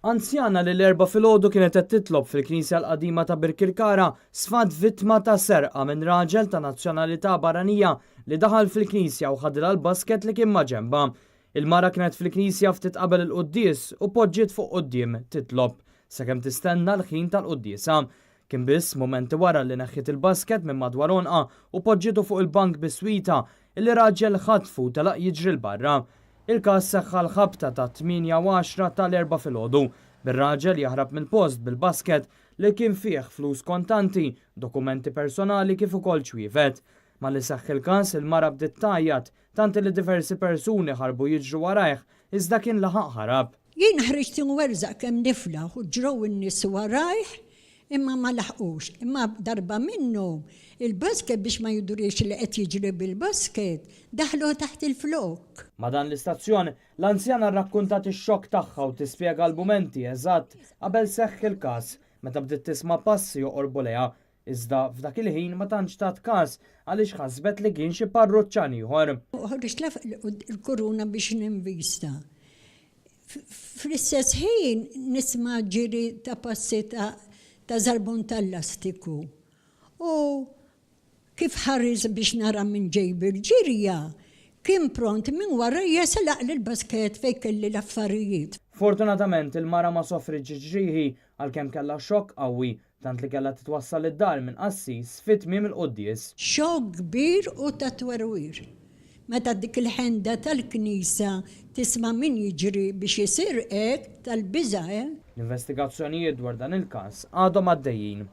Anzjana li l-erba filgħodu kienet qed titlob fil-Knisja l-qadima ta' Birkirkara sfad vittma ta' serqa minn raġel ta' nazzjonalità barranija li daħal fil-Knisja u ħadilha l-basket li kien ma' ġenba. Il-mara kienet fil-Knisja ftit qabel il-quddies u poġġiet fuq quddiem titlob sakemm tistenna l-ħin tal-quddiesa. Kien biss momenti wara li neħħiet il-basket minn madwar onqa u poġġietu fuq il-bank biswita illi raġel ħatfu telaq jiġri l-barra. Il-każ seħħa l-ħabta ta' 8 u 10 tal-erba filgħodu bir-raġel jaħrab mill-post bil-basket li kien fih flus kontanti, dokumenti personali kif ukoll ċwiefet. Ma li seħħ il-każ il-mara bdiet tajjat tant li diversi persuni ħarbu jiġru warajh iżda kien laħaq ħarab. Jien ħriġt inwerzaq kemm niflaħ u ġrew in-nies warajh imma ma laħqux. Imma darba minnhom il-basket biex ma jidurix li qed jiġri bil-basket daħlu taħt il-flok. Ma dan l-istazzjon l-anzjana rrakkuntat ix-xokk tagħha u tispjega l-mumenti eżatt qabel seħħ il-każ meta bdiet tisma' passi joqorbu leha. Iżda f'dak il-ħin ma tantx tat każ għaliex ħasbet li kien xi parruċċan ieħor. Ħorġt il-kuruna biex ninvista. Fl-istess ħin nisma' ġiri ta' passi ta' żarbun tal-lastiku. U kif ħares biex nara minn ġejbi l-ġirja, kien pront minn wara jeselaq l-basket fejn kelli l-affarijiet. Fortunatament il-mara ma sofri ġiġrieħi għalkemm kellha xokk qawwi tant li kellha titwassal id-dar minn Qassis fi tmiem il-quddies. Xokk kbir u ta' twerwir. Meta dik il-ħenda tal-Knisja tisma' min jiġri biex isir hekk tal-biża'. L-investigazzjonijiet dwar dan il-każ għadhom għaddejjin.